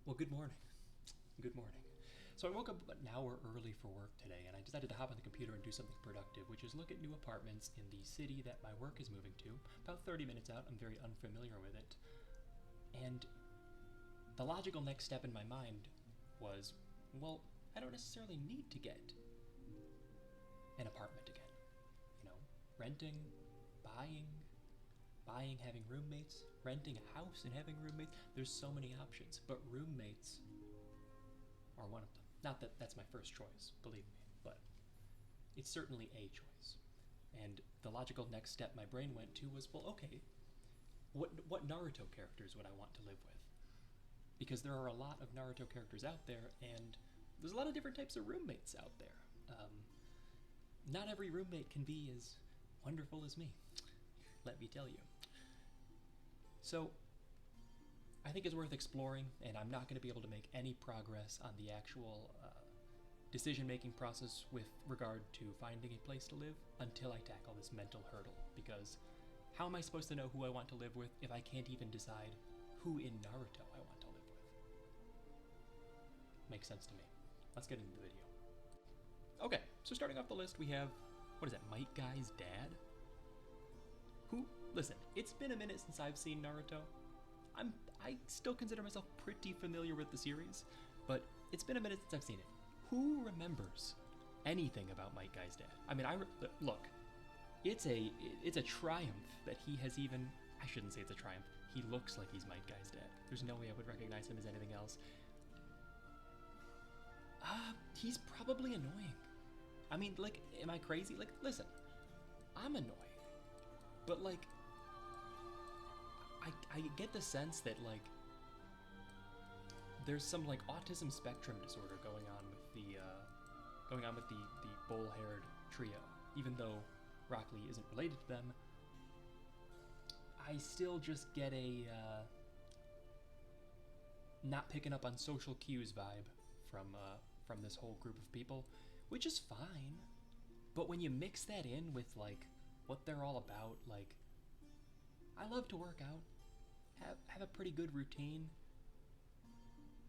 Well, good morning. Good morning. So I woke up an hour early for work today, and I decided to hop on the computer and do something productive, which is look at new apartments in the city that my work is moving to. About 30 minutes out, I'm very unfamiliar with it. And the logical next step in my mind was, well, I don't necessarily need to get an apartment again. You know, renting, buying, having roommates, renting a house and having roommates. There's so many options, but roommates are one of them. Not that that's my first choice, believe me, but it's certainly a choice. And the logical next step my brain went to was, well, okay, what Naruto characters would I want to live with? Because there are a lot of Naruto characters out there, and there's a lot of different types of roommates out there. Not every roommate can be as wonderful as me, let me tell you. So, I think it's worth exploring, and I'm not going to be able to make any progress on the actual decision-making process with regard to finding a place to live until I tackle this mental hurdle, because how am I supposed to know who I want to live with if I can't even decide who in Naruto I want to live with? Makes sense to me. Let's get into the video. Okay, so starting off the list we have, what is that, Might Guy's dad? Listen, it's been a minute since I've seen Naruto. I still consider myself pretty familiar with the series, but it's been a minute since I've seen it. Who remembers anything about Might Guy's dad? I mean, look, it's a triumph that he has even, I shouldn't say it's a triumph, he looks like he's Might Guy's dad. There's no way I would recognize him as anything else. He's probably annoying. I mean, like, am I crazy? Like, listen, I'm annoying, but like, I get the sense that like there's some like autism spectrum disorder going on with the bull-haired trio. Even though Rock Lee isn't related to them, I still just get a not picking up on social cues vibe from this whole group of people, which is fine. But when you mix that in with like what they're all about, like, I love to work out, have a pretty good routine,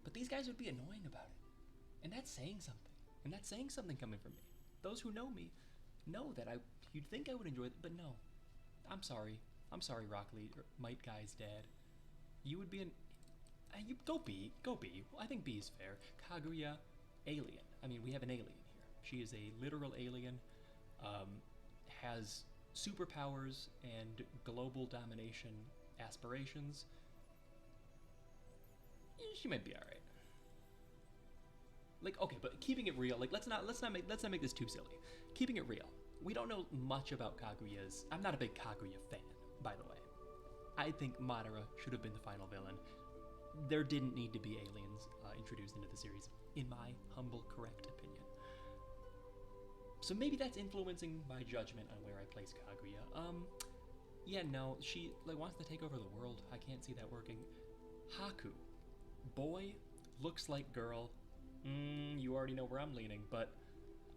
but these guys would be annoying about it, and that's saying something. And that's saying something coming from me. Those who know me know that you'd think I would enjoy it, but no. I'm sorry, Rock Lee, or Might Guy's dad. You would be go B. I think B is fair. Kaguya, alien. I mean, we have an alien here. She is a literal alien, has superpowers and global domination aspirations. She might be alright. Like, okay, but keeping it real, like, let's not make this too silly. Keeping it real, we don't know much about Kaguya's. I'm not a big Kaguya fan, by the way. I think Madara should have been the final villain. There didn't need to be aliens introduced into the series, in my humble, correct opinion. So maybe that's influencing my judgment on where I place Kaguya. Yeah, no, she like wants to take over the world. I can't see that working. Haku, boy, looks like girl. You already know where I'm leaning, but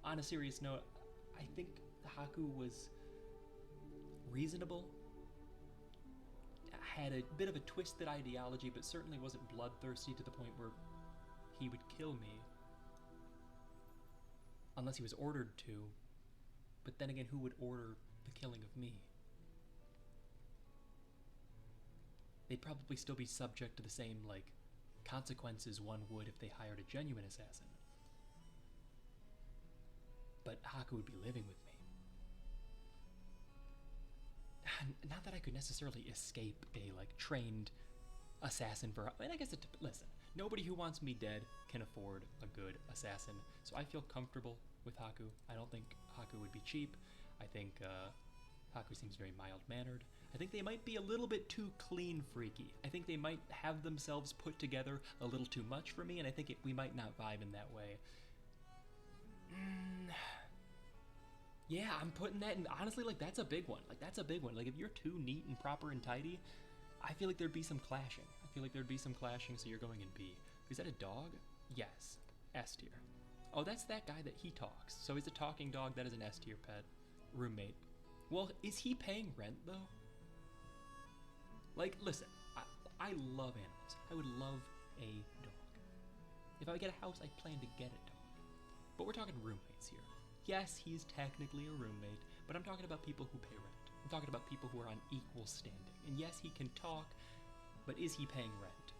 on a serious note, I think Haku was reasonable, had a bit of a twisted ideology, but certainly wasn't bloodthirsty to the point where he would kill me. Unless he was ordered to. But then again, who would order the killing of me? They'd probably still be subject to the same, like, consequences one would if they hired a genuine assassin. But Haku would be living with me. Not that I could necessarily escape a, like, trained assassin for... I mean, I guess listen, nobody who wants me dead can afford a good assassin, so I feel comfortable with Haku. I don't think Haku would be cheap. I think Haku seems very mild-mannered. I think they might be a little bit too clean freaky. I think they might have themselves put together a little too much for me, and I think we might not vibe in that way. Yeah, I'm putting that in. Honestly, like, that's a big one. Like, that's a big one. Like, if you're too neat and proper and tidy, I feel like there'd be some clashing. So you're going in B. Is that a dog? Yes. S tier. Oh, that's that guy that he talks. So he's a talking dog. That is an S tier pet. Roommate. Well, is he paying rent, though? Like, listen, I love animals. I would love a dog. If I get a house, I plan to get a dog. But we're talking roommates here. Yes, he's technically a roommate, but I'm talking about people who pay rent. I'm talking about people who are on equal standing. And yes, he can talk, but is he paying rent?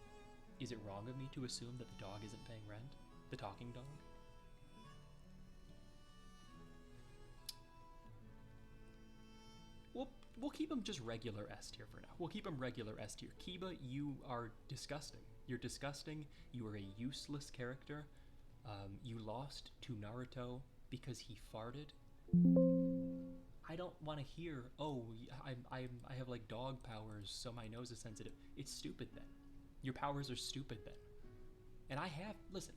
Is it wrong of me to assume that the dog isn't paying rent? The talking dog? We'll keep him just regular S tier for now. We'll keep him regular S tier. Kiba, you are disgusting. You're disgusting. You are a useless character. You lost to Naruto because he farted. I don't want to hear, oh, I have like dog powers, so my nose is sensitive. It's stupid then. Your powers are stupid then. And I have, listen,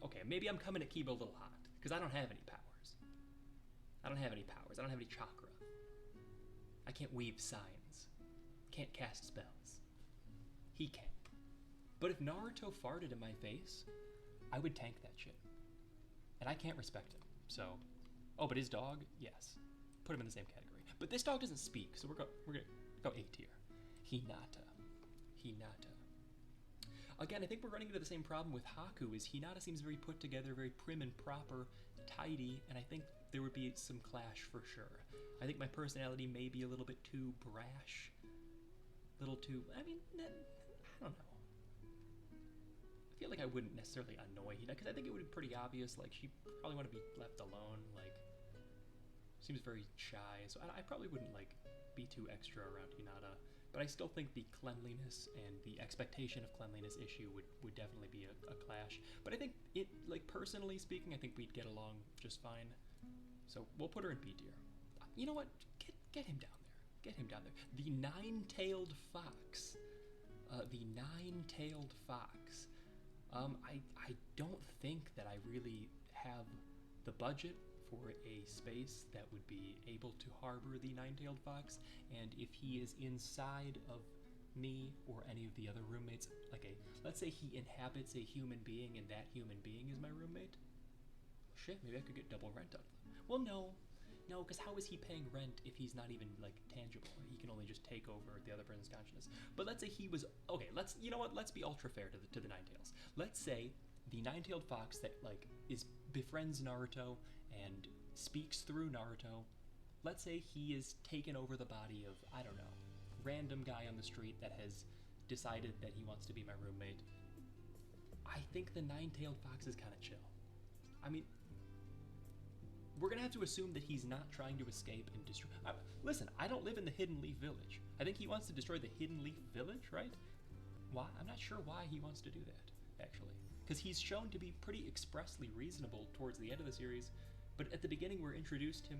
okay, maybe I'm coming at Kiba a little hot, because I don't have any powers. I don't have any powers. I don't have any chakra. I can't weave signs. Can't cast spells. He can. But if Naruto farted in my face, I would tank that shit. And I can't respect him. So, oh, but his dog, yes. Put him in the same category. But this dog doesn't speak, so we're gonna go A tier. Hinata. Again, I think we're running into the same problem with Haku, is Hinata seems very put together, very prim and proper, tidy, and I think there would be some clash for sure. I think my personality may be a little bit too brash, I don't know. I feel like I wouldn't necessarily annoy Hinata, because I think it would be pretty obvious, like, she probably want to be left alone, like, seems very shy, so I probably wouldn't, like, be too extra around Hinata. But I still think the cleanliness and the expectation of cleanliness issue would definitely be a clash. But I think it, like, personally speaking, I think we'd get along just fine. So we'll put her in B tier. You know what? Get him down there. Get him down there. The nine-tailed fox. The nine-tailed fox. I don't think that I really have the budget for a space that would be able to harbor the nine-tailed fox, and if he is inside of me or any of the other roommates, like let's say he inhabits a human being and that human being is my roommate, shit, maybe I could get double rent out of them. Well, no, because how is he paying rent if he's not even, like, tangible? He can only just take over the other person's consciousness. But let's say he was, okay, you know what, let's be ultra fair to the nine-tails. Let's say the nine-tailed fox that, like, befriends Naruto and speaks through Naruto, let's say he is taken over the body of, I don't know, random guy on the street that has decided that he wants to be my roommate. I think the nine-tailed fox is kind of chill. I mean, we're gonna have to assume that he's not trying to escape and destroy. Listen, I don't live in the Hidden Leaf Village. I think he wants to destroy the Hidden Leaf Village, right? Why? I'm not sure why he wants to do that, actually. Because he's shown to be pretty expressly reasonable towards the end of the series, but at the beginning we're introduced him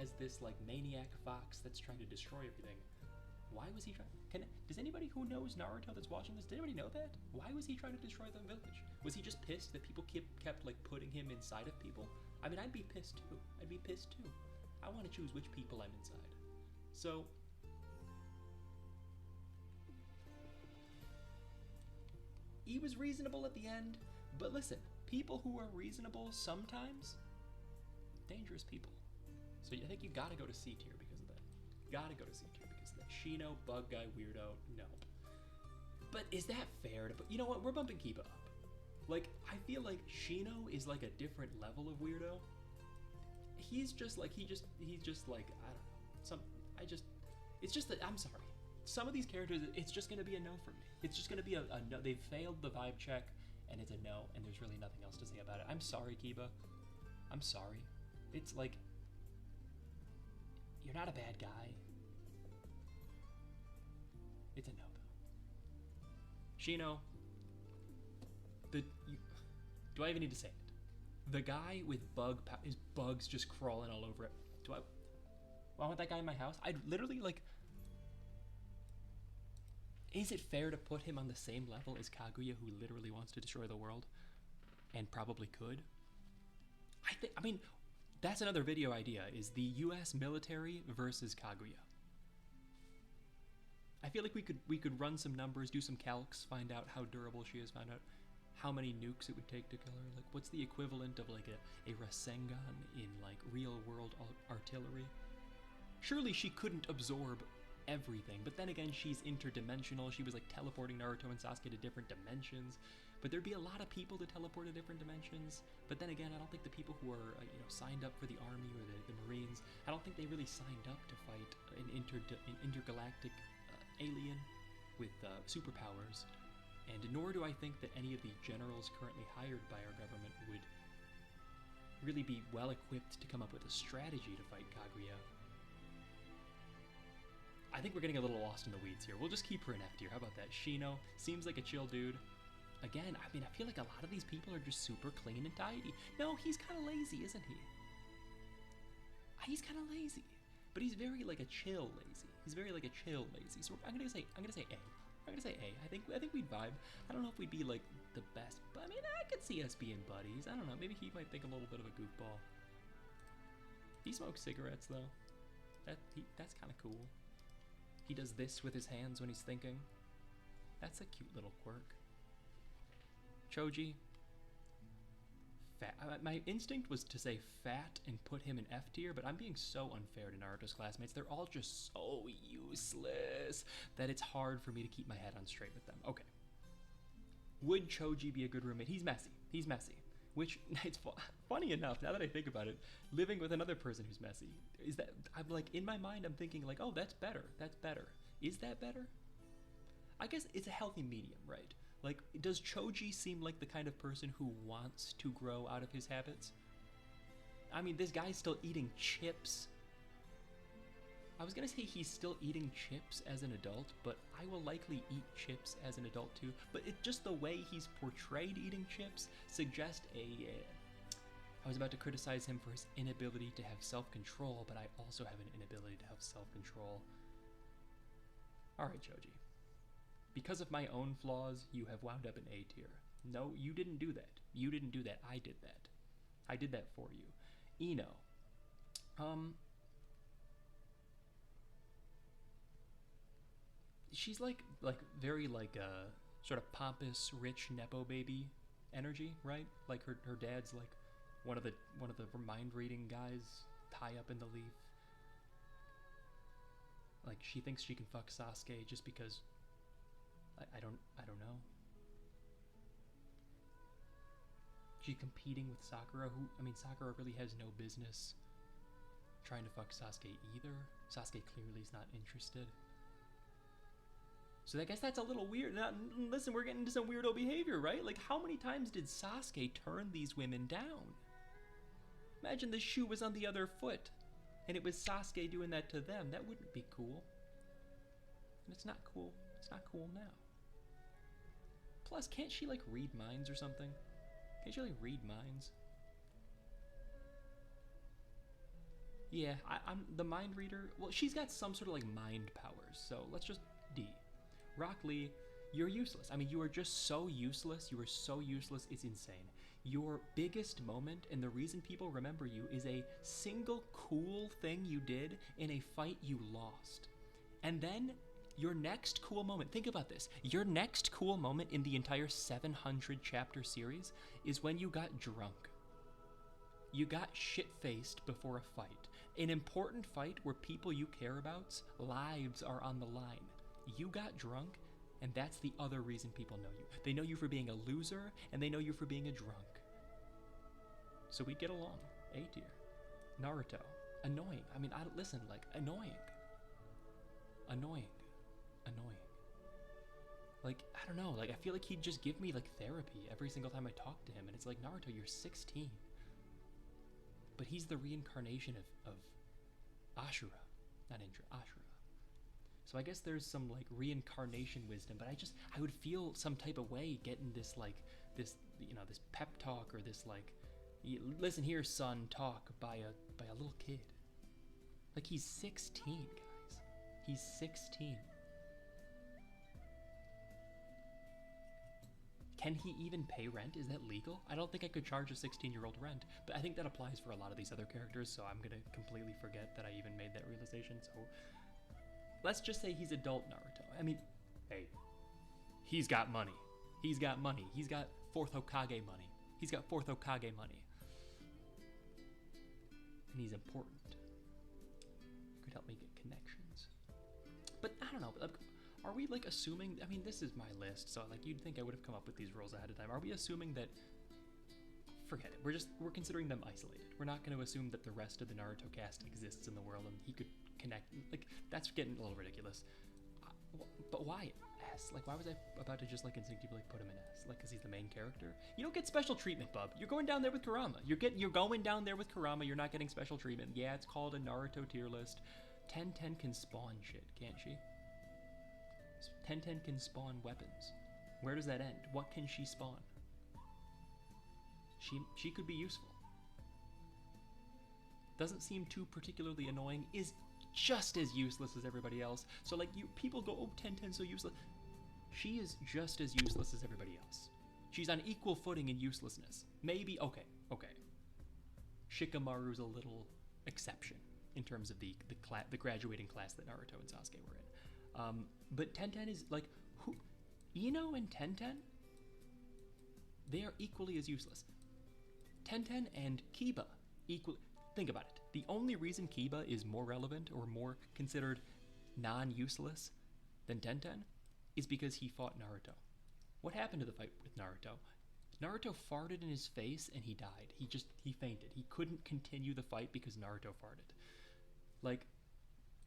as this, like, maniac fox that's trying to destroy everything. Why was he trying? Does anybody who knows Naruto that's watching this, did anybody know that? Why was he trying to destroy the village? Was he just pissed that people kept like putting him inside of people? I mean, I'd be pissed too. I want to choose which people I'm inside. So he was reasonable at the end, but listen, people who are reasonable sometimes, dangerous people. So I think you gotta go to C tier because of that. Gotta go to C tier because of that. Shino, bug guy, weirdo, no. But is that fair to put? You know what? We're bumping Kiba up. Like, I feel like Shino is like a different level of weirdo. He's just like, he's just like, I don't know. It's just that, I'm sorry. Some of these characters, it's just gonna be a no for me. It's just gonna be a no. They've failed the vibe check, and it's a no, and there's really nothing else to say about it. I'm sorry, Kiba. I'm sorry. It's like, you're not a bad guy. It's a no, though. Shino, do I even need to say it? The guy with his bugs just crawling all over it. I want that guy in my house? I'd literally, like, is it fair to put him on the same level as Kaguya, who literally wants to destroy the world? And probably could? I mean, that's another video idea, is the US military versus Kaguya. I feel like we could run some numbers, do some calcs, find out how durable she is, find out how many nukes it would take to kill her. Like, what's the equivalent of, like, a Rasengan in, like, real world artillery? Surely she couldn't absorb everything. But then again, she's interdimensional. She was like teleporting Naruto and Sasuke to different dimensions. But there'd be a lot of people to teleport to different dimensions. But then again, I don't think the people who are signed up for the army or the Marines, I don't think they really signed up to fight an intergalactic alien with superpowers. And nor do I think that any of the generals currently hired by our government would really be well equipped to come up with a strategy to fight Kaguya. I think we're getting a little lost in the weeds here. We'll just keep her in F tier. How about that? Shino seems like a chill dude. Again, I mean, I feel like a lot of these people are just super clean and tidy. No, he's kind of lazy, isn't he? He's kind of lazy, but he's very like a chill lazy. He's very like a chill lazy. So I'm gonna say A. I'm gonna say A. I think we'd vibe. I don't know if we'd be like the best, but I mean, I could see us being buddies. I don't know. Maybe he might think a little bit of a goofball. He smokes cigarettes though. That's kind of cool. He does this with his hands when he's thinking. That's a cute little quirk. Choji. Fat. My instinct was to say fat and put him in F tier, but I'm being so unfair to Naruto's classmates. They're all just so useless that it's hard for me to keep my head on straight with them. Okay. Would Choji be a good roommate? He's messy. He's messy. Which, it's funny enough, now that I think about it, living with another person who's messy, is that, I'm like, in my mind, I'm thinking like, oh, that's better. That's better. Is that better? I guess it's a healthy medium, right? Like, does Choji seem like the kind of person who wants to grow out of his habits? I mean, this guy's still eating chips. I was gonna say he's still eating chips as an adult, but I will likely eat chips as an adult too. But just the way he's portrayed eating chips suggests I was about to criticize him for his inability to have self-control, but I also have an inability to have self-control. Alright, Choji. Because of my own flaws, you have wound up in A tier. No, you didn't do that. You didn't do that. I did that. I did that for you. Ino. She's like very like sort of pompous, rich nepo baby energy, right? Like her dad's like one of the mind reading guys high up in the leaf. Like she thinks she can fuck Sasuke just because I don't know. She's competing with Sakura, who, I mean, Sakura really has no business trying to fuck Sasuke either. Sasuke clearly is not interested. So I guess that's a little weird. Now, listen, we're getting into some weirdo behavior, right? Like, how many times did Sasuke turn these women down? Imagine the shoe was on the other foot, and it was Sasuke doing that to them. That wouldn't be cool. And it's not cool. It's not cool now. Plus, can't she, like, read minds or something? Can't she, like, read minds? Yeah, I'm the mind reader. Well, she's got some sort of, like, mind powers, so let's just D. Rock Lee, you're useless. I mean, you are just so useless. You are so useless, it's insane. Your biggest moment, and the reason people remember you, is a single cool thing you did in a fight you lost. And then your next cool moment, think about this, your next cool moment in the entire 700 chapter series is when you got drunk. You got shit-faced before a fight. An important fight where people you care about's lives are on the line. You got drunk, and that's the other reason people know you. They know you for being a loser, and they know you for being a drunk. So we get along. A tier. Naruto. Annoying. I mean, listen, like, annoying. Annoying. Annoying. Like, I don't know, like, I feel like he'd just give me, like, therapy every single time I talk to him, and it's like, Naruto, you're 16. But he's the reincarnation of Ashura. Not Indra, Ashura. So I guess there's some, like, reincarnation wisdom, but I would feel some type of way getting this, like, this pep talk, or this, like, listen here, son, talk by a little kid. Like, he's 16, guys. He's 16. Can he even pay rent? Is that legal? I don't think I could charge a 16-year-old rent, but I think that applies for a lot of these other characters, so I'm gonna completely forget that I even made that realization, so let's just say he's adult Naruto. I mean, hey, he's got money. He's got money. He's got 4th Hokage money. He's got 4th Hokage money. And he's important. Could help me get connections. But I don't know. Like, are we like assuming? I mean, this is my list, so like you'd think I would have come up with these rules ahead of time. Are we assuming that? Forget it. We're considering them isolated. We're not going to assume that the rest of the Naruto cast exists in the world and he could connect. Like that's getting a little ridiculous. But why S? Like why was I about to just like instinctively put him in S? Like because he's the main character? You don't get special treatment, bub. You're going down there with Kurama. You're going down there with Kurama. You're not getting special treatment. Yeah, it's called a Naruto tier list. 10-10 can spawn shit, can't she? 10-10 can spawn weapons. Where does that end? What can she spawn? She could be useful. Doesn't seem too particularly annoying, is just as useless as everybody else. So like people go, oh, 10-10 so useless. She is just as useless as everybody else. She's on equal footing in uselessness. Maybe, okay. Shikamaru's a little exception in terms of the graduating class that Naruto and Sasuke were in. But 10-10 is like, Ino and 10-10, they are equally as useless. 10-10 and Kiba equal. Think about it. The only reason Kiba is more relevant or more considered non-useless than 10-10 is because he fought Naruto. What happened to the fight with Naruto? Naruto farted in his face and he died. He fainted. He couldn't continue the fight because Naruto farted. Like,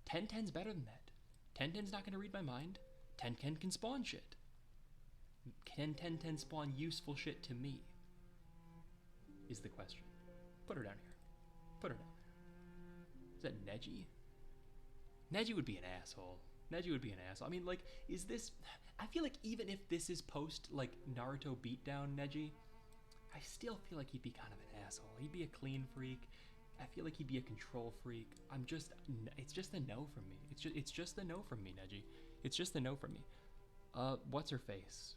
10-10's better than that. 10-10's not going to read my mind. 10-10 can spawn shit. Can 10-10 spawn useful shit to me? Is the question. Put her down here. Put her down there. Is that Neji? Neji would be an asshole. Neji would be an asshole. I mean, like, is this... I feel like even if this is post, like, Naruto beatdown Neji, I still feel like he'd be kind of an asshole. He'd be a clean freak. I feel like he'd be a control freak. It's just a no from me. It's just a no from me, Neji. It's just a no from me. What's her face?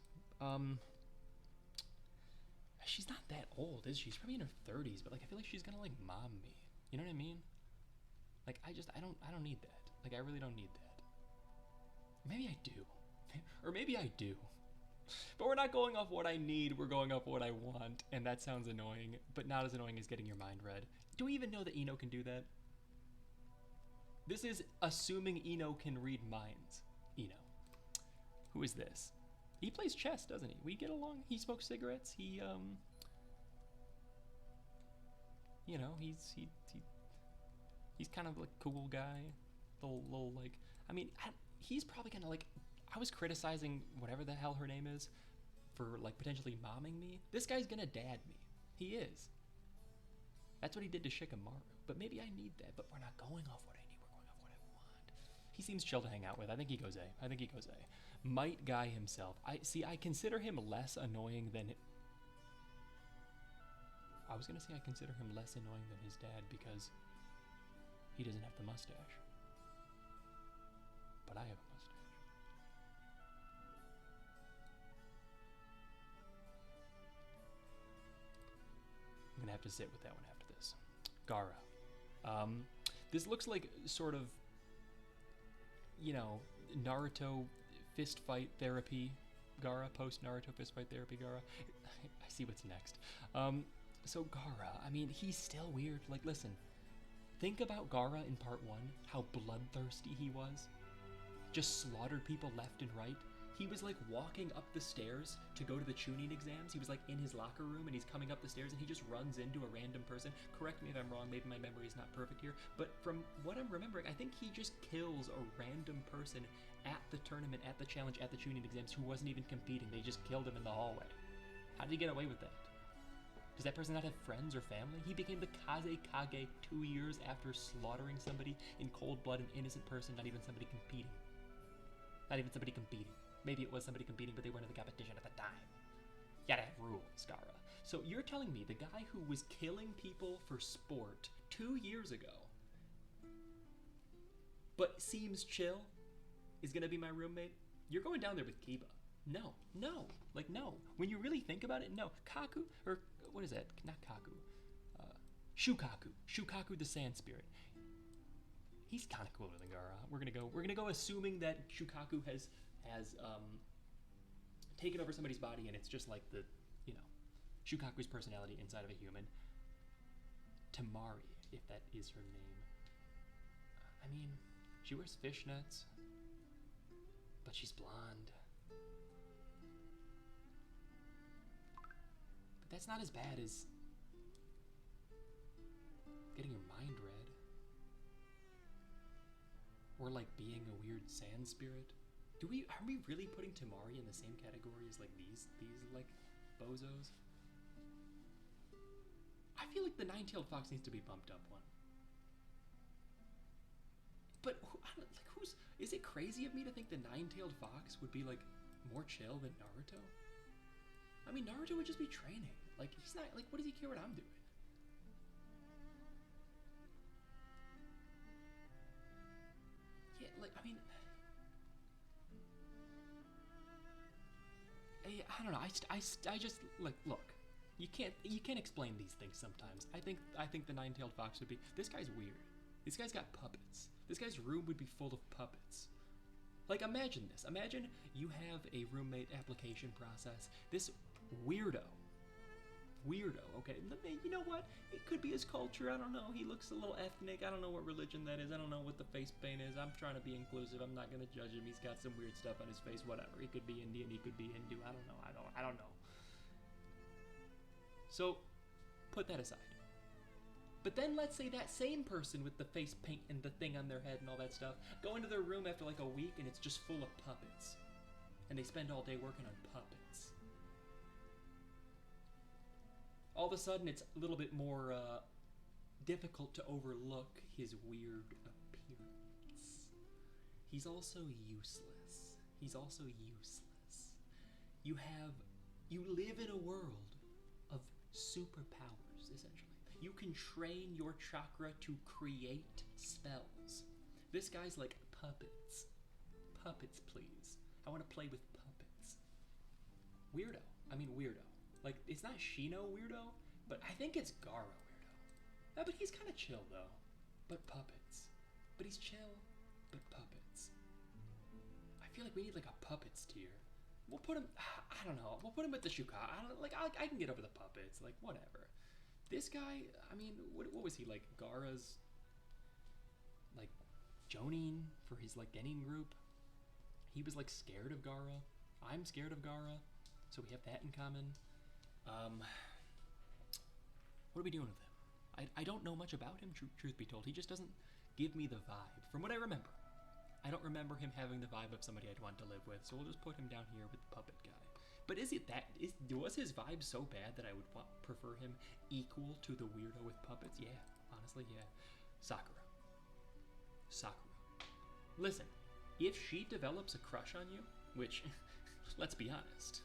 She's not that old, is she? She's probably in her 30s, but like I feel like she's gonna like mom me. You know what I mean? Like I don't need that. Like I really don't need that. Maybe I do. Or maybe I do. But we're not going off what I need, we're going off what I want, and that sounds annoying, but not as annoying as getting your mind read. Do we even know that Ino can do that? This is assuming Ino can read minds. Ino. Who is this? He plays chess, doesn't he? We get along. He smokes cigarettes. He, you know, he's kind of like a cool guy. Little like, I mean, he's probably gonna like, I was criticizing whatever the hell her name is for like potentially momming me. This guy's gonna dad me. He is. That's what he did to Shikamaru. But maybe I need that. But we're not going off what I need. We're going off what I want. He seems chill to hang out with. I think he goes A. Might guy himself. I consider him less annoying than... I was going to say I consider him less annoying than his dad because he doesn't have the mustache. But I have a mustache. I'm going to have to sit with that one after this. Gaara. This looks like sort of, you know, Naruto fist fight therapy Gaara, post Naruto fist fight therapy Gaara. I see what's next. So Gaara, I mean, he's still weird. Like, listen, think about Gaara in part 1, how bloodthirsty he was. Just slaughtered people left and right. He was like walking up the stairs to go to the Chunin exams. He was like in his locker room and he's coming up the stairs and he just runs into a random person. Correct me if I'm wrong, maybe my memory is not perfect here, but from what I'm remembering, I think he just kills a random person at the tournament, at the challenge, at the Chunin exams who wasn't even competing. They just killed him in the hallway. How did he get away with that? Does that person not have friends or family? He became the Kaze Kage 2 years after slaughtering somebody in cold blood, an innocent person, not even somebody competing. Not even somebody competing. Maybe it was somebody competing, but they weren't in the competition at the time. You gotta have rules, Gaara. So you're telling me the guy who was killing people for sport 2 years ago, but seems chill, is gonna be my roommate? You're going down there with Kiba. No. Like, no. When you really think about it, no. Kaku, or what is that? Not Kaku. Shukaku. Shukaku the Sand Spirit. He's kind of cooler than Gaara. We're gonna go assuming that Shukaku has taken over somebody's body and it's just like the, you know, Shukaku's personality inside of a human. Tamari, if that is her name. I mean, she wears fishnets. but she's blonde. But that's not as bad as getting your mind read. Or like being a weird sand spirit. Are we really putting Tamari in the same category as like these like bozos? I feel like the nine-tailed fox needs to be bumped up one. But is it crazy of me to think the nine-tailed fox would be like more chill than Naruto? I mean, Naruto would just be training. Like, he's not, like, what does he care what I'm doing? Yeah, like, I mean, I don't know. I just like, look. You can't explain these things sometimes. I think the nine-tailed fox would be. This guy's weird. This guy's got puppets. This guy's room would be full of puppets. Like, imagine this. Imagine you have a roommate application process. This weirdo, okay? You know what? It could be his culture. I don't know. He looks a little ethnic. I don't know what religion that is. I don't know what the face paint is. I'm trying to be inclusive. I'm not gonna judge him. He's got some weird stuff on his face. Whatever. He could be Indian. He could be Hindu. I don't know. I don't know. So, put that aside. But then let's say that same person with the face paint and the thing on their head and all that stuff go into their room after like a week and it's just full of puppets. And they spend all day working on puppets. All of a sudden it's a little bit more difficult to overlook his weird appearance. He's also useless. You live in a world of superpowers, essentially. You can train your chakra to create spells. This guy's like, puppets. Puppets, please. I want to play with puppets. Weirdo. Like, it's not Shino weirdo, but I think it's Gaara weirdo. No, but he's kind of chill, though. But puppets. But he's chill, but puppets. I feel like we need, like, a puppets tier. We'll put him, I don't know, we'll put him with the Shuka. I can get over the puppets, like, whatever. This guy, I mean, what was he, like, Gaara's, like, Jonin for his, like, Genin group? He was, like, scared of Gaara. I'm scared of Gaara, so we have that in common. What are we doing with him? I don't know much about him, truth be told. He just doesn't give me the vibe, from what I remember. I don't remember him having the vibe of somebody I'd want to live with, so we'll just put him down here with the puppet guy. But was his vibe so bad that I would prefer him equal to the weirdo with puppets? Yeah, honestly, yeah. Sakura. Listen, if she develops a crush on you, which, let's be honest,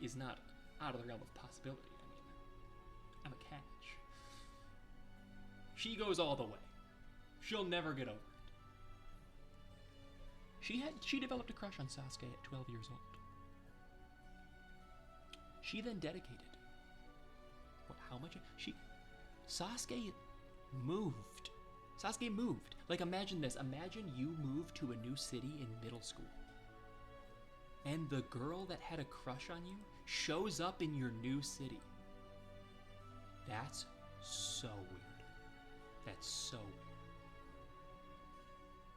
is not out of the realm of possibility. I mean, I'm a catch. She goes all the way. She'll never get over it. She developed a crush on Sasuke at 12 years old. She then dedicated. How much? Sasuke moved. Like, imagine this. Imagine you moved to a new city in middle school. And the girl that had a crush on you shows up in your new city. That's so weird.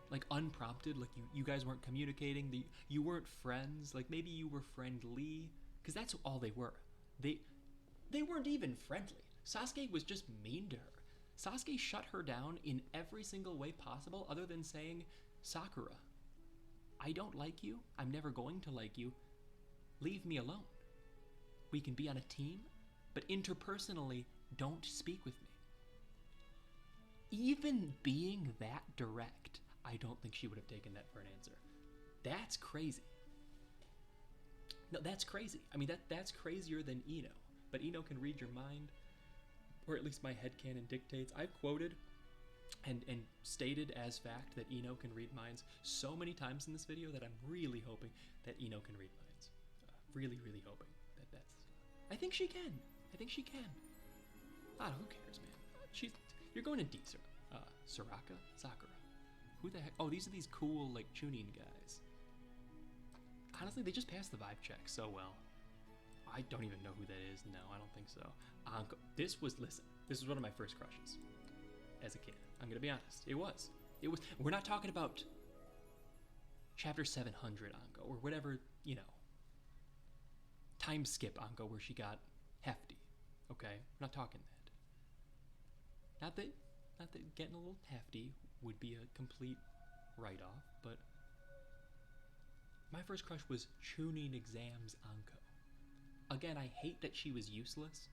Like, unprompted, like, you guys weren't communicating, you weren't friends, like, maybe you were friendly, because that's all they were. They weren't even friendly. Sasuke was just mean to her. Sasuke shut her down in every single way possible other than saying, Sakura, I don't like you, I'm never going to like you, leave me alone. We can be on a team, but interpersonally, don't speak with me. Even being that direct, I don't think she would have taken that for an answer. That's crazy. No, that's crazy. I mean, that's crazier than Ino. But Ino can read your mind, or at least my headcanon dictates. I've quoted and stated as fact that Ino can read minds so many times in this video that I'm really hoping that Ino can read minds. Really, really hoping that's... I think she can. I don't know, who cares, man? You're going to D, Sakura? Who the heck? Oh, these are these cool, like, Chunin guys. Honestly, they just passed the vibe check so well. I don't even know who that is. No, I don't think so. Anko. This was one of my first crushes as a kid. I'm gonna be honest. It was. We're not talking about chapter 700 Anko, or whatever, you know, time skip Anko where she got hefty. Okay, we're not talking that. Not that getting a little hefty would be a complete write-off, but my first crush was Chunin Exams Anko. Again, I hate that she was useless.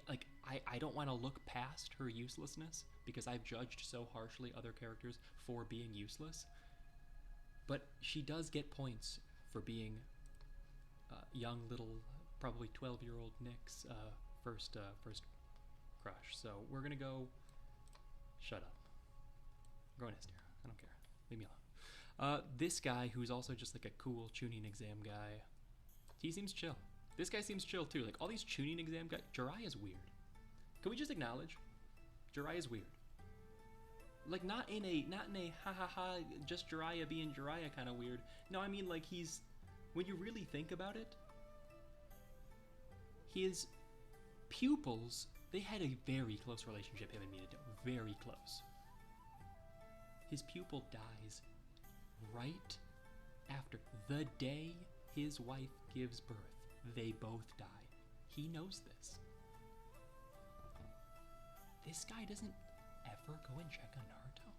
Like, I don't want to look past her uselessness because I've judged so harshly other characters for being useless. But she does get points for being young little, probably 12-year-old Nick's first crush. So we're gonna go. Shut up. We're going S tier. I don't care. Leave me alone. This guy, who's also just like a cool tuning exam guy, he seems chill. This guy seems chill too. Like all these tuning exam guys, Jiraiya's weird. Can we just acknowledge Jiraiya's weird? Like not in a ha ha ha just Jiraiya being Jiraiya kind of weird. No, I mean like he's, when you really think about it, his pupils, they had a very close relationship, him and Minato. Very close. His pupil dies right after the day his wife gives birth. They both die. He knows this. This guy doesn't ever go and check on Naruto.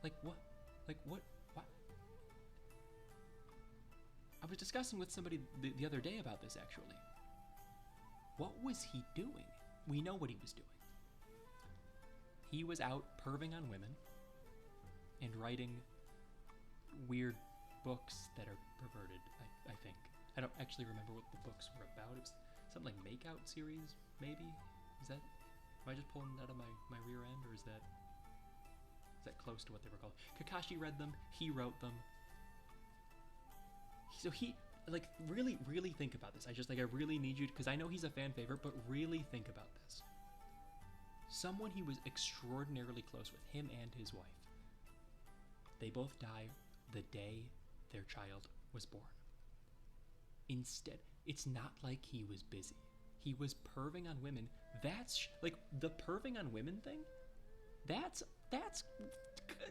Like what? Like what? What? I was discussing with somebody the other day about this actually. What was he doing? We know what he was doing. He was out perving on women and writing weird books that are perverted, I think. I don't actually remember what the books were about. It was something like Makeout series, maybe? Is that, am I just pulling that out of my rear end, or is that close to what they were called? Kakashi read them, he wrote them. So he, like, really, really think about this. I really need you, because I know he's a fan favorite, but really think about this. Someone he was extraordinarily close with, him and his wife. They both die the day their child was born. Instead, it's not like he was busy. He was perving on women. That's, like, the perving on women thing, that's,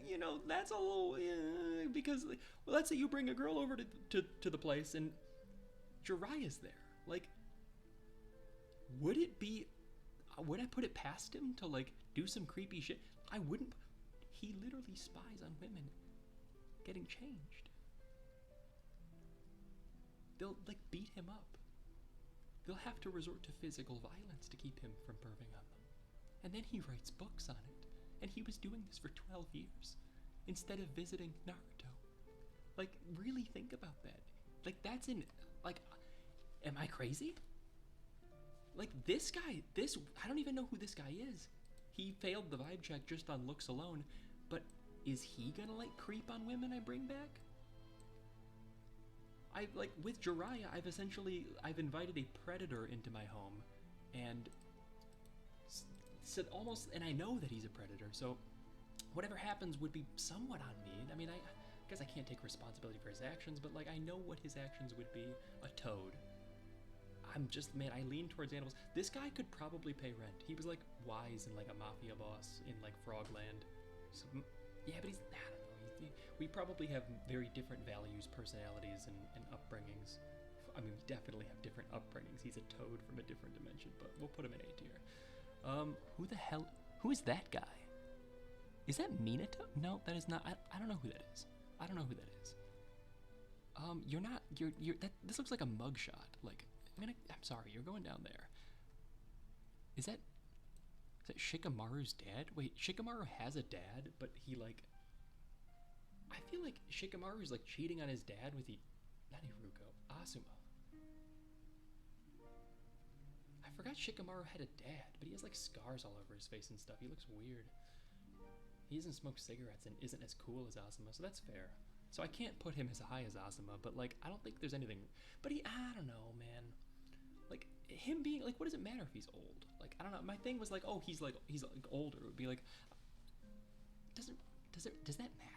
you know, that's a little, because, well, let's say you bring a girl over to the place and Jiraiya's there. Like, would I put it past him to, like, do some creepy shit? I wouldn't. He literally spies on women getting changed. They'll, like, beat him up. They'll have to resort to physical violence to keep him from perving on them. And then he writes books on it. And he was doing this for 12 years instead of visiting Naruto. Like, really think about that. Like, that's in, like, am I crazy? Like, this guy, I don't even know who this guy is. He failed the vibe check just on looks alone, but is he gonna, like, creep on women I bring back? Like, with Jiraiya, I've invited a predator into my home, and said almost, and I know that he's a predator, so whatever happens would be somewhat on me. I mean, I guess I can't take responsibility for his actions, but, like, I know what his actions would be. A toad. I'm just, man, I lean towards animals. This guy could probably pay rent. He was, like, wise and, like, a mafia boss in, like, Frogland. So, yeah, but he's, I don't know. We probably have very different values, personalities, and upbringings. I mean, we definitely have different upbringings. He's a toad from a different dimension, but we'll put him in A tier. Who is that guy? Is that Minato? No, that is not. I don't know who that is. I don't know who that is. This looks like a mugshot. Like, I mean, I'm sorry, you're going down there. Is that Shikamaru's dad? Wait, Shikamaru has a dad, but he, like, I feel like Shikamaru's, like, cheating on his dad with not Iruko, Asuma. I forgot Shikamaru had a dad, but he has, like, scars all over his face and stuff. He looks weird. He doesn't smoke cigarettes and isn't as cool as Asuma, so that's fair. So I can't put him as high as Asuma, but, like, I don't think there's anything. But I don't know, man. Like, him being, like, what does it matter if he's old? Like, I don't know. My thing was, like, oh, he's older. It would be like, does that matter?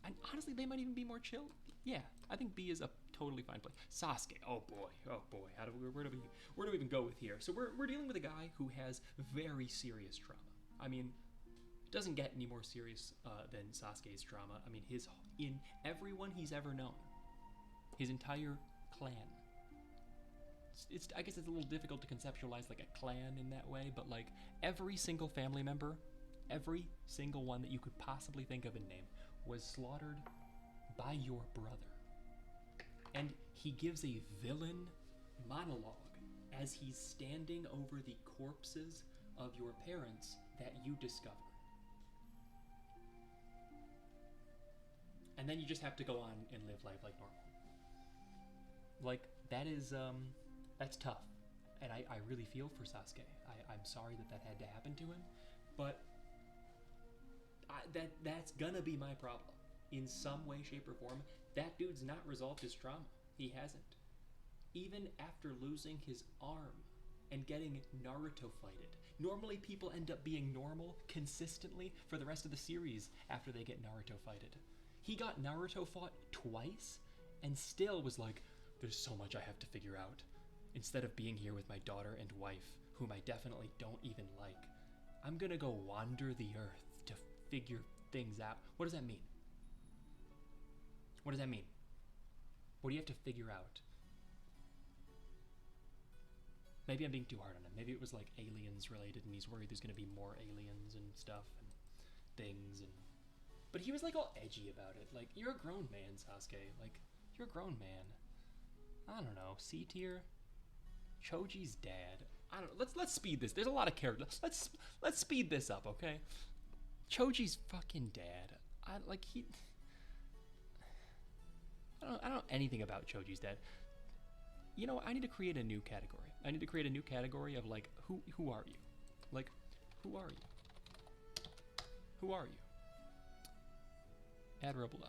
And honestly, they might even be more chill. Yeah, I think B is a totally fine play. Sasuke, oh boy. Where do we even go with here? So we're dealing with a guy who has very serious trauma. I mean, doesn't get any more serious than Sasuke's trauma. I mean, in everyone he's ever known, his entire clan. I guess it's a little difficult to conceptualize like a clan in that way, but like every single family member, every single one that you could possibly think of and name was slaughtered by your brother. And he gives a villain monologue as he's standing over the corpses of your parents that you discover. And then you just have to go on and live life like normal. Like, that is, that's tough. And I really feel for Sasuke. I'm sorry that had to happen to him, but that's gonna be my problem. In some way, shape, or form, that dude's not resolved his trauma. He hasn't. Even after losing his arm and getting Naruto fighted. Normally people end up being normal consistently for the rest of the series after they get Naruto fighted. He got Naruto fought twice and still was like, there's so much I have to figure out. Instead of being here with my daughter and wife, whom I definitely don't even like, I'm gonna go wander the earth to figure things out. What does that mean? What does that mean? What do you have to figure out? Maybe I'm being too hard on him. Maybe it was like aliens related and he's worried there's gonna be more aliens and stuff and things and... But he was like all edgy about it. Like, you're a grown man, Sasuke. Like, you're a grown man. I don't know, C tier? Choji's dad. I don't know. Let's speed this. There's a lot of characters. Let's speed this up, okay? Choji's fucking dad. I don't know anything about Choji's dad. You know, I need to create a new category. I need to create a new category of like, who are you? Like, who are you? Who are you? Admirable.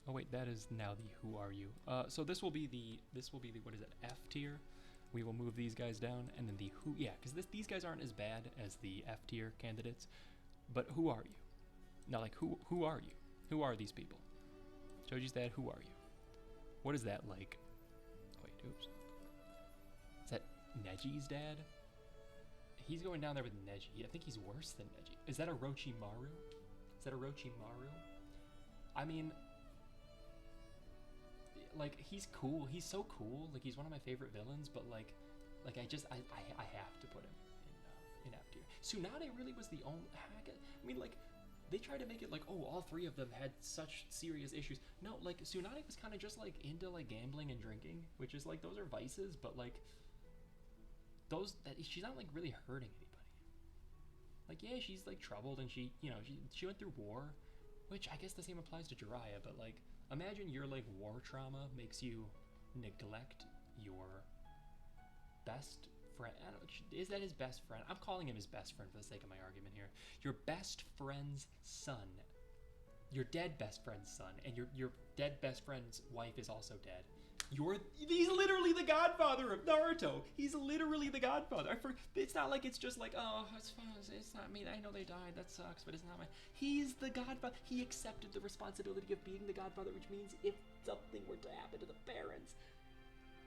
Oh wait, that is now the who are you. So this will be the what is it, F tier. We will move these guys down, and then the who, yeah, because these guys aren't as bad as the F tier candidates. But who are you? Now, like, who are you? Who are these people? Choji's dad, who are you? What is that like? Wait, oops. Is that Neji's dad? He's going down there with Neji. I think he's worse than Neji. Is that Orochimaru? Is that Orochimaru? I mean, like, he's cool. He's so cool. Like, he's one of my favorite villains, but like I have to put him in F tier. Tsunade really was the only... I mean, like, they try to make it like, oh, all three of them had such serious issues. No, like, Tsunade was kind of just like into like gambling and drinking, which is like, those are vices, but like, she's not like really hurting anybody. Like, yeah, she's like troubled and she went through war, which I guess the same applies to Jiraiya, but like, imagine your like war trauma makes you neglect your best friend. I don't know, is that his best friend? I'm calling him his best friend for the sake of my argument here. Your best friend's son, your dead best friend's son, and your dead best friend's wife is also dead. He's literally the godfather of Naruto. He's literally the godfather. It's not like it's just like, oh, it's fine. It's not me. I know they died. That sucks, but it's not my... He's the godfather. He accepted the responsibility of being the godfather, which means if something were to happen to the parents,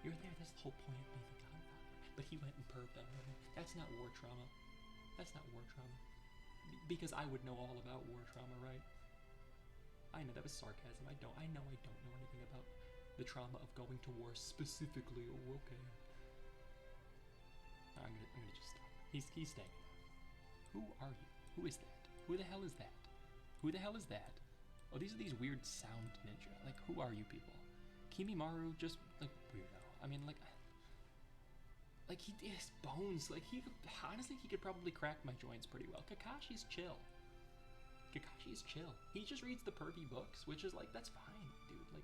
you're there. That's the whole point of being the godfather. But he went and perved on her. That's not war trauma. That's not war trauma. Because I would know all about war trauma, right? I know that was sarcasm. I know I don't know anything about the trauma of going to war specifically. Oh, okay. I'm gonna just stop. He's staying. Who are you? Who is that? Who the hell is that? Who the hell is that? Oh, these are these weird sound ninja. Like, who are you people? Kimimaru, just like weirdo. I mean, like he his bones. Like, honestly, he could probably crack my joints pretty well. Kakashi's chill. Kakashi's chill. He just reads the pervy books, which is like, that's fine, dude. Like,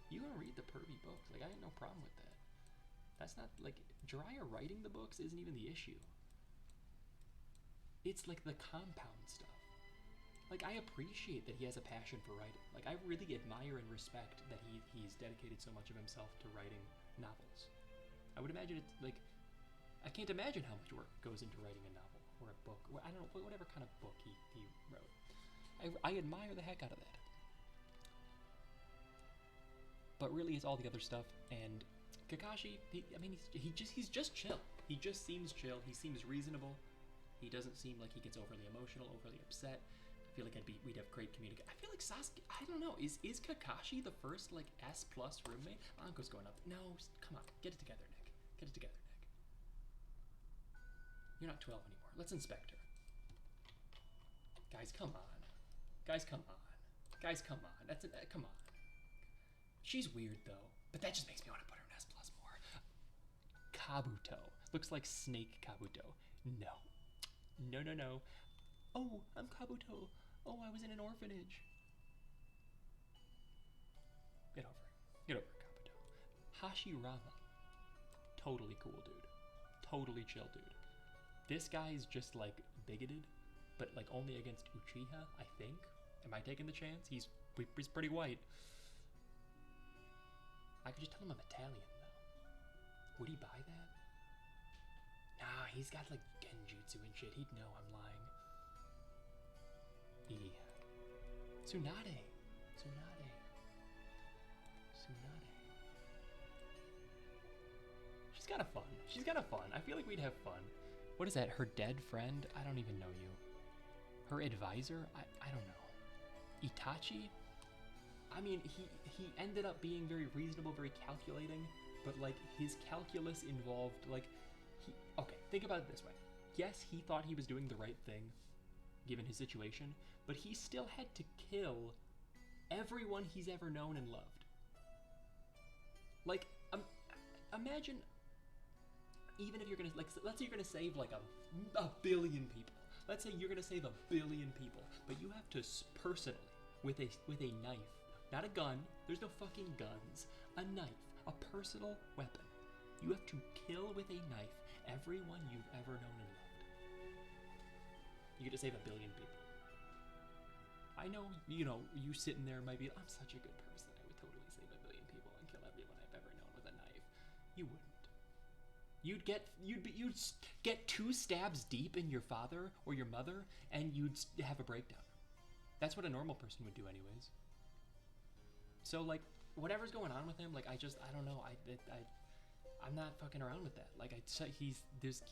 you gonna read the pervy books. Like, I had no problem with that. That's not, like, Jiraiya writing the books isn't even the issue. It's, like, the compound stuff. Like, I appreciate that he has a passion for writing. Like, I really admire and respect that he's dedicated so much of himself to writing novels. I would imagine it's, like, I can't imagine how much work goes into writing a novel or a book. Or, I don't know, whatever kind of book he wrote. I admire the heck out of that. But really, it's all the other stuff. And Kakashi, he's just chill. He just seems chill. He seems reasonable. He doesn't seem like he gets overly emotional, overly upset. I feel like we'd have great communication. I feel like Sasuke, I don't know, is Kakashi the first like S+ roommate? Anko's going up. No, come on, get it together, Nick. Get it together, Nick. You're not 12 anymore. Let's inspect her. Guys, come on. Guys, come on. Guys, come on. Come on. She's weird though, but that just makes me want to put her in S+ more. Kabuto. Looks like Snake Kabuto. No. No, no, no. Oh, I'm Kabuto. Oh, I was in an orphanage. Get over it. Get over it, Kabuto. Hashirama. Totally cool dude. Totally chill dude. This guy is just like bigoted, but like only against Uchiha, I think. Am I taking the chance? He's pretty white. I could just tell him I'm Italian though. Would he buy that? Nah, he's got like genjutsu and shit. He'd know I'm lying. E. Tsunade. Tsunade. Tsunade. She's kind of fun. She's kind of fun. I feel like we'd have fun. What is that? Her dead friend? I don't even know you. Her advisor? I don't know. Itachi? I mean, he ended up being very reasonable, very calculating, but like his calculus involved like okay, think about it this way. Yes, he thought he was doing the right thing given his situation, but he still had to kill everyone he's ever known and loved. Like, imagine, even if you're gonna, like, let's say you're gonna save like a billion people. Let's say you're gonna save a billion people, but you have to personally, with a knife, not a gun, there's no fucking guns, a knife, a personal weapon. You have to kill with a knife everyone you've ever known and loved. You get to save a billion people. I know, you know, you sitting there might be, I'm such a good person, I would totally save a billion people and kill everyone I've ever known with a knife. You wouldn't. You'd get 2 stabs deep in your father or your mother, and you'd have a breakdown. That's what a normal person would do anyways. So like, whatever's going on with him, like I don't know, I'm not fucking around with that. Like he's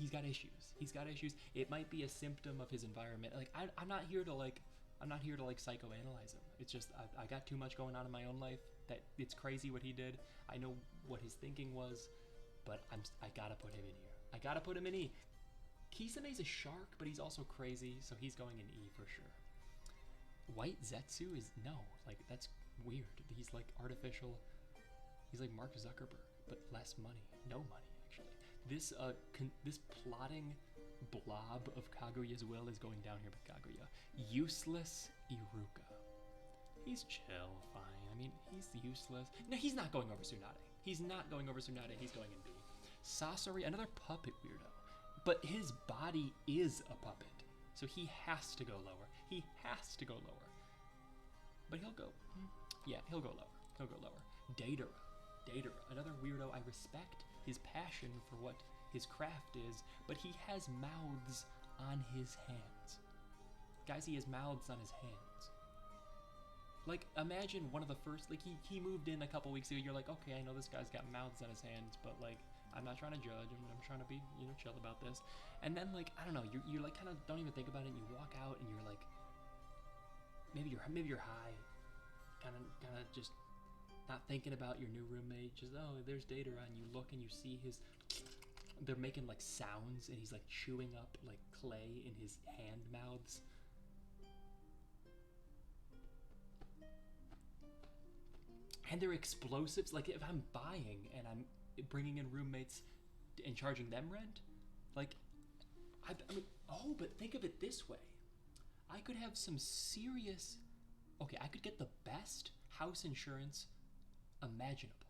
got issues. He's got issues. It might be a symptom of his environment. Like I'm not here to psychoanalyze him. It's just I got too much going on in my own life that it's crazy what he did. I know what his thinking was, but I gotta put him in here. I gotta put him in E. Kisame's a shark, but he's also crazy, so he's going in E for sure. White Zetsu is no, like that's weird. He's like artificial. He's like Mark Zuckerberg, but less money. No money, actually. This plotting blob of Kaguya's will is going down here with Kaguya. Useless Iruka. He's chill, fine. I mean, he's useless. No, he's not going over Tsunade. He's not going over Tsunade. He's going in B. Sasori, another puppet weirdo. But his body is a puppet, so he has to go lower. He has to go lower. But he'll go. Yeah, he'll go lower. He'll go lower. Datara, another weirdo. I respect his passion for what his craft is, but he has mouths on his hands. Guys, he has mouths on his hands. Like, imagine one of the first, like, he moved in a couple weeks ago. You're like, okay, I know this guy's got mouths on his hands, but, like, I'm not trying to judge. I'm trying to be, you know, chill about this. And then, like, I don't know, you're like, kind of don't even think about it, and you walk out, and you're like, maybe you're high, kind of just not thinking about your new roommate. Just, oh, there's Datara, and you look and you see they're making, like, sounds, and he's, like, chewing up, like, clay in his hand mouths. And they're explosives. Like, if I'm buying and I'm bringing in roommates and charging them rent, like, I mean, oh, but think of it this way. I could have some serious, okay, I could get the best house insurance imaginable.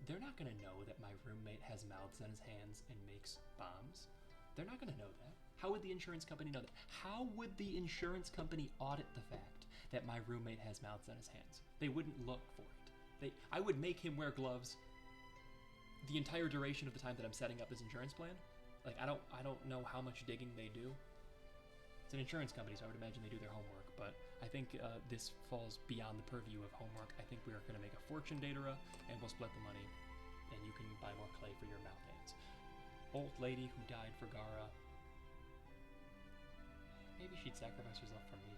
They're not gonna know that my roommate has mouths on his hands and makes bombs. They're not gonna know that. How would the insurance company know that? How would the insurance company audit the fact that my roommate has mouths on his hands? They wouldn't look for it. I would make him wear gloves the entire duration of the time that I'm setting up this insurance plan. Like, I don't know how much digging they do. It's an insurance company, so I would imagine they do their homework, but I think this falls beyond the purview of homework. I think we are going to make a fortune, Datara, and we'll split the money, and you can buy more clay for your mouth hands. Old lady who died for Gaara. Maybe she'd sacrifice herself for me.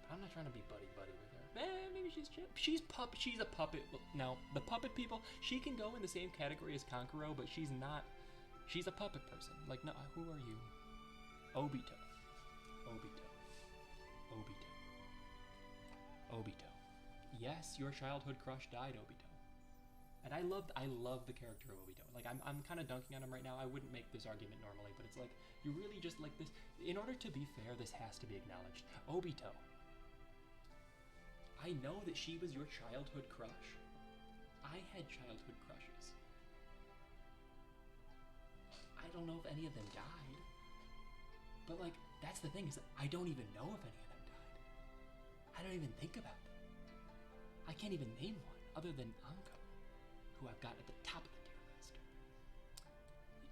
But I'm not trying to be buddy-buddy with her. Maybe she's chill. She's a puppet. Now, the puppet people, she can go in the same category as Kankuro, but she's not. She's a puppet person. Like, no, who are you? Obito. Obito. Obito. Obito. Yes, your childhood crush died, Obito. And I love the character of Obito. Like, I'm kind of dunking on him right now. I wouldn't make this argument normally, but it's like, you really just like this. In order to be fair, this has to be acknowledged. Obito. I know that she was your childhood crush. I had childhood crushes. I don't know if any of them died. But, like, that's the thing, is that I don't even know if any of them died. I don't even think about them. I can't even name one other than Anko, who I've got at the top of the tier list.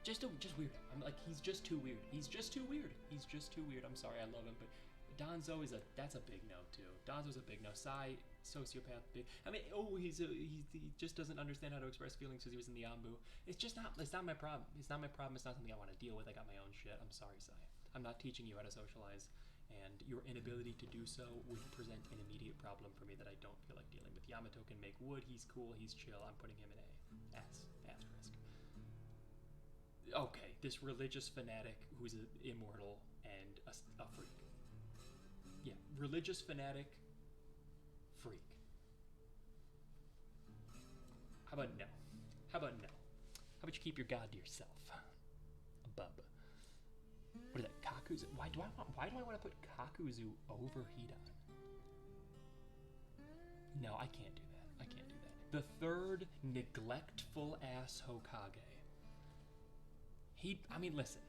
Just weird. I'm like, he's just too weird. He's just too weird. He's just too weird. I'm sorry, I love him, but Danzo that's a big no too. Danzo's a big no. Sai, sociopath, big. I mean, he just doesn't understand how to express feelings because he was in the Ambu. It's not my problem. It's not my problem. It's not something I want to deal with. I got my own shit. I'm sorry, Sai. I'm not teaching you how to socialize, and your inability to do so would present an immediate problem for me that I don't feel like dealing with. Yamato can make wood. He's cool. He's chill. I'm putting him in A. Asterisk. Okay, this religious fanatic who's an immortal and a freak. Yeah, religious fanatic, freak. How about no? How about you keep your god to yourself? A bub. What is that? Kakuzu? Why do I want to put Kakuzu over Hidan? No, I can't do that. I can't do that. The third neglectful ass Hokage. Listen.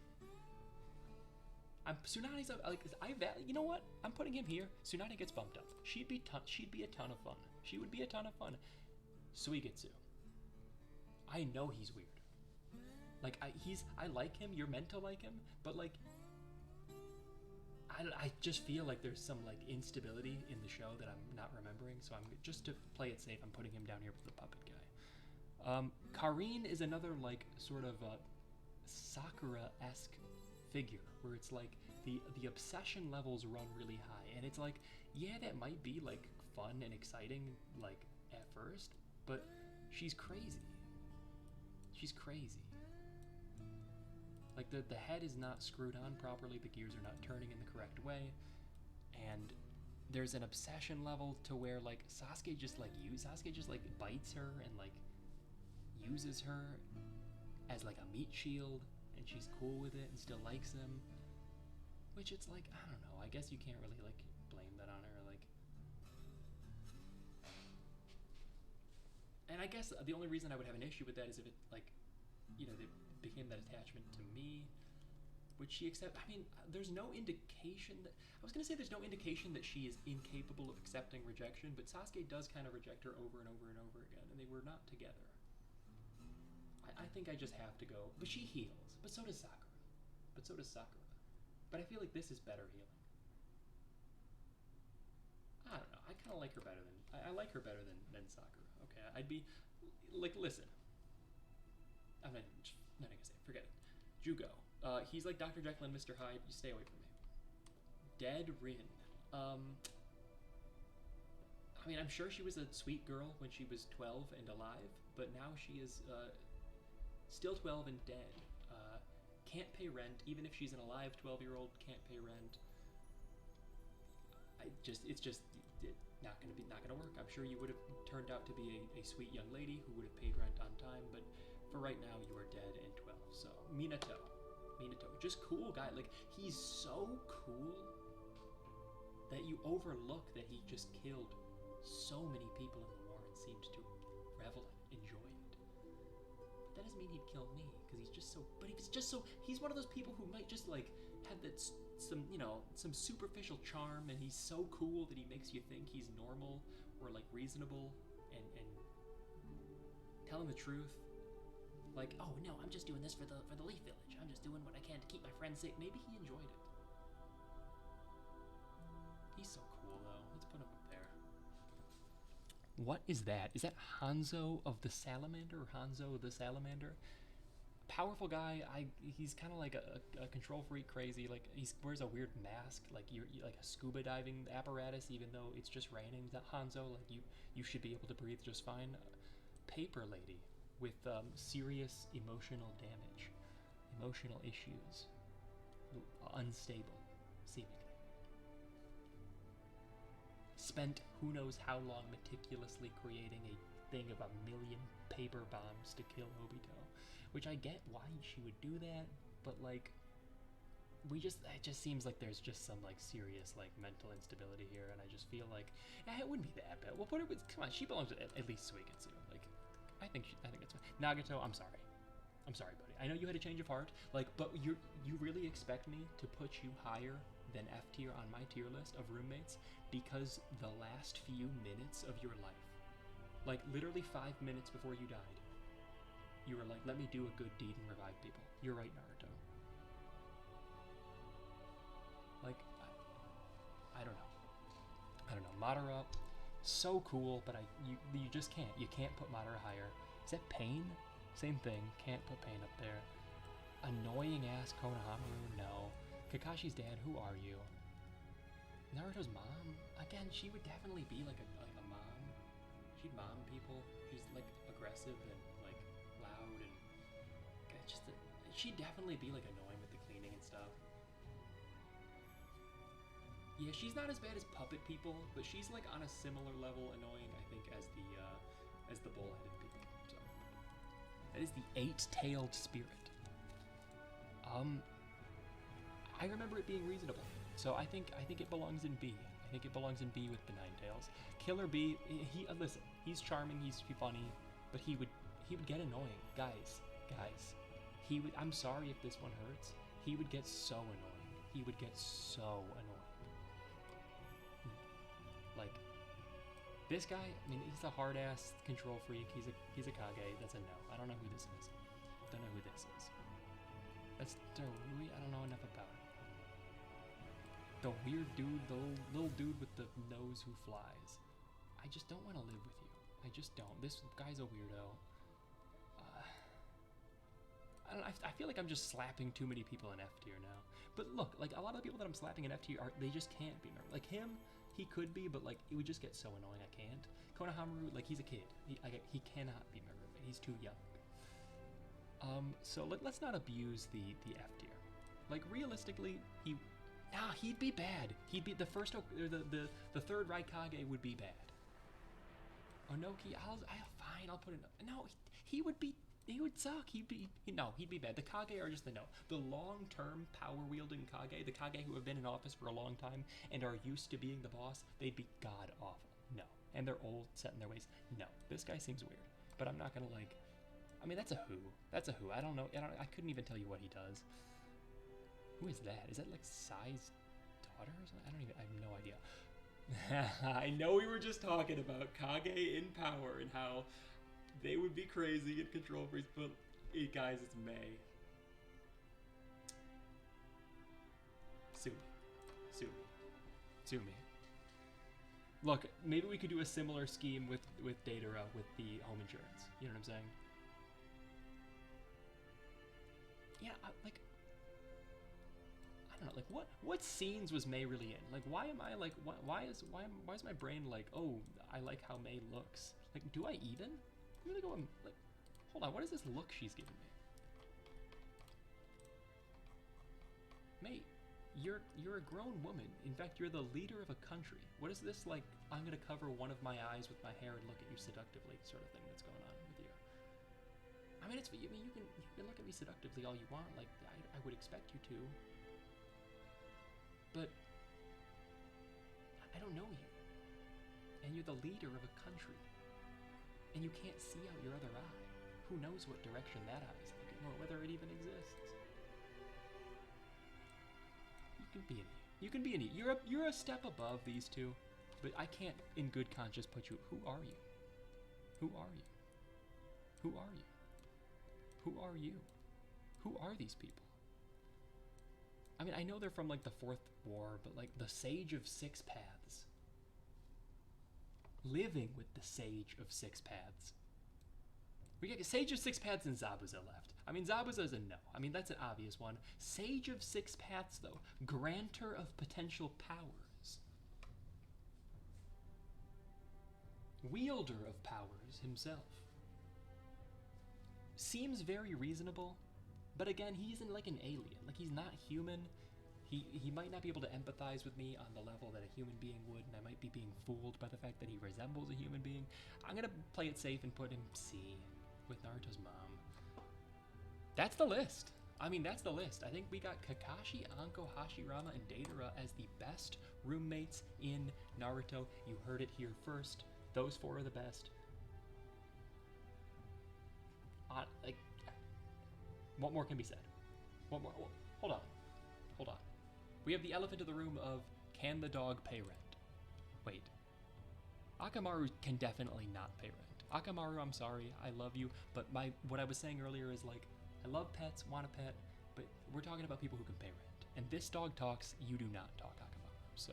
Tsunade's like, you know what? I'm putting him here. Tsunade gets bumped up. She'd be a ton of fun. She would be a ton of fun. Suigetsu. I know he's weird. Like, I like him. You're meant to like him, but like, I just feel like there's some like instability in the show that I'm not remembering. So I'm just to play it safe. I'm putting him down here with the puppet guy. Karine is another like sort of Sakura-esque figure where it's like the obsession levels run really high, and it's like, yeah, that might be like fun and exciting like at first, but she's crazy. Like the head is not screwed on properly, the gears are not turning in the correct way, and there's an obsession level to where like Sasuke just bites her and like uses her as like a meat shield, and she's cool with it and still likes him, which it's like, I don't know, I guess you can't really like blame that on her, like. And I guess the only reason I would have an issue with that is if it like, you know, they became that attachment to me, which she accept. I mean, there's no indication that, I was gonna say there's no indication that she is incapable of accepting rejection, but Sasuke does kind of reject her over and over and over again, and they were not together. I think I just have to go, but she heals, but so does Sakura. But I feel like this is better healing. I don't know, I kind of like her better than, I like her better than Sakura. Okay, I'd be, like, listen. I'm not gonna say it, forget it. Jugo. He's like Dr. Jekyll and Mr. Hyde, you stay away from me. Dead Rin. I mean, I'm sure she was a sweet girl when she was 12 and alive, but now she is, still 12 and dead. Can't pay rent, even if she's an alive 12-year-old, can't pay rent. It's just not gonna work. I'm sure you would have turned out to be a sweet young lady who would have paid rent on time, but for right now, you are dead and 12. So, Minato, just cool guy. Like, he's so cool that you overlook that he just killed so many people in the war and seemed to revel in, enjoy it. But that doesn't mean he'd kill me, because he's just so, he's one of those people who might just, like, have that, some superficial charm, and he's so cool that he makes you think he's normal, or, like, reasonable, and telling the truth. Like, oh no, I'm just doing this for the Leaf Village. I'm just doing what I can to keep my friends safe. Maybe he enjoyed it. He's so cool, though. Let's put him up there. What is that? Is that Hanzo of the Salamander, or Hanzo the Salamander? Powerful guy. He's kind of like a control freak, crazy. Like he wears a weird mask, like you like a scuba diving apparatus, even though it's just raining. That Hanzo, like you should be able to breathe just fine. Paper lady with serious emotional damage, emotional issues, unstable, seemingly. Spent who knows how long meticulously creating a thing of 1,000,000 paper bombs to kill Obito. Which I get why she would do that, but like it just seems like there's just some like serious like mental instability here, and I just feel like it wouldn't be that bad. We'll put it with, come on, she belongs at least Suikatsu. Like I think that's fine. Nagato, I'm sorry, buddy. I know you had a change of heart, like, but you really expect me to put you higher than F tier on my tier list of roommates because the last few minutes of your life, like literally 5 minutes before you died, you were like, let me do a good deed and revive people. You're right, Naruto. Like, I don't know. Madara, so cool, but you just can't. You can't put Madara higher. Is that Pain? Same thing. Can't put Pain up there. Annoying ass Konohamaru, no. Kakashi's dad, who are you? Naruto's mom, again, she would definitely be like a mom. She'd mom people. She's like aggressive and like loud and she'd definitely be like annoying with the cleaning and stuff. Yeah, she's not as bad as puppet people, but she's like on a similar level annoying, I think, as the bull-headed people. So that is the 8-tailed spirit. I remember it being reasonable, so I think it belongs in B. I think it belongs in B with the 9 tails. Killer B, listen, he's charming, he's funny, but he would get annoying, guys. He would. I'm sorry if this one hurts. He would get so annoying. He would get so annoying. Like this guy. I mean, he's a hard ass control freak. He's a Kage. That's a no. I don't know who this is. Don't know who this is. That's Darui. I don't know enough about it. The weird dude, the little dude with the nose who flies. I just don't want to live with you. I just don't. This guy's a weirdo. I feel like I'm just slapping too many people in F tier now. But look, like a lot of the people that I'm slapping in F tier they just can't be mermaid. Like him, he could be, but like it would just get so annoying. I can't. Konohamaru, like he's a kid. He cannot be mermaid. He's too young. So let's not abuse the F tier. Like realistically, he'd be bad. He'd be the first or the third Raikage would be bad. Onoki, fine. I'll put it. No, he would be. He would suck. He'd be bad. The Kage are just the no. The long-term power-wielding Kage, the Kage who have been in office for a long time and are used to being the boss, they'd be god-awful. No. And they're old, set in their ways. No. This guy seems weird. But I'm not gonna like... I mean, that's a who. That's a who. I don't know. I couldn't even tell you what he does. Who is that? Is that like Sai's daughter or something? I have no idea. I know we were just talking about Kage in power and how they would be crazy and control freaks, but hey guys, it's May. Sue me. Look, maybe we could do a similar scheme with Datara with the home insurance. You know what I'm saying? Yeah, I don't know. Like, what scenes was May really in? Like, why am I like, why is my brain like, oh, I like how May looks? Like, do I even? I'm gonna go and, like, hold on, what is this look she's giving me? Mate, you're a grown woman. In fact, you're the leader of a country. What is this, like, I'm gonna cover one of my eyes with my hair and look at you seductively sort of thing that's going on with you? I mean, you can look at me seductively all you want, like, I would expect you to. But I don't know you. And you're the leader of a country. And you can't see out your other eye. Who knows what direction that eye is looking, or whether it even exists. You can be an E. You're a step above these two, but I can't in good conscience put you. Who are you? Who are you? Who are you? Who are you? Who are these people? I mean, I know they're from like the 4th War, but like the Sage of Six Paths. Living with the Sage of Six Paths. We get Sage of Six Paths and Zabuza left. I mean, Zabuza's a no. I mean, that's an obvious one. Sage of Six Paths, though. Granter of potential powers. Wielder of powers himself. Seems very reasonable, but again, he isn't like an alien. Like, he's not human. He might not be able to empathize with me on the level that a human being would, and I might be being fooled by the fact that he resembles a human being. I'm gonna play it safe and put him C with Naruto's mom. That's the list. I mean, that's the list. I think we got Kakashi, Anko, Hashirama, and Deidara as the best roommates in Naruto. You heard it here first. Those four are the best. Like, what more can be said? What more? Well, hold on. We have the elephant in the room of, can the dog pay rent? Wait. Akamaru can definitely not pay rent. Akamaru, I'm sorry, I love you, but what I was saying earlier is like, I love pets, want a pet, but we're talking about people who can pay rent. And this dog talks, you do not talk, Akamaru, so.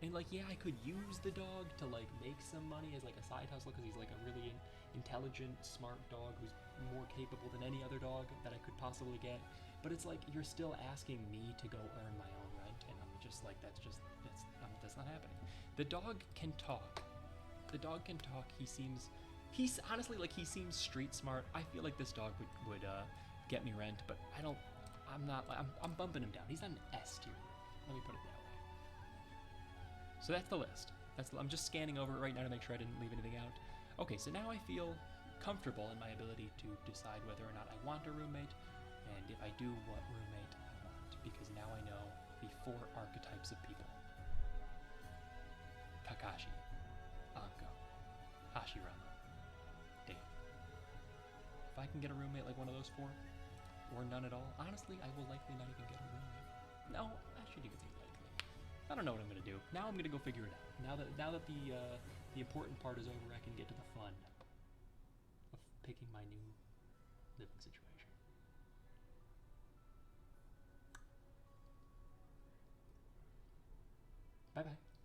And like, yeah, I could use the dog to like make some money as like a side hustle because he's like a really intelligent, smart dog who's more capable than any other dog that I could possibly get. But it's like, you're still asking me to go earn my own rent, and I'm just like, that's not happening. The dog can talk. The dog can talk. He's honestly, like, he seems street smart. I feel like this dog would get me rent, but I'm bumping him down. He's not an S tier. Let me put it that way. So that's the list. I'm just scanning over it right now to make sure I didn't leave anything out. Okay, so now I feel comfortable in my ability to decide whether or not I want a roommate, and if I do, what roommate I want, because now I know the 4 archetypes of people. Kakashi, Anko, Hashirama, Date. If I can get a roommate like one of those 4, or none at all, honestly, I will likely not even get a roommate. No, I should even say likely. I don't know what I'm gonna do. Now I'm gonna go figure it out. Now that the important part is over, I can get to the fun of picking my new living situation. Bye-bye.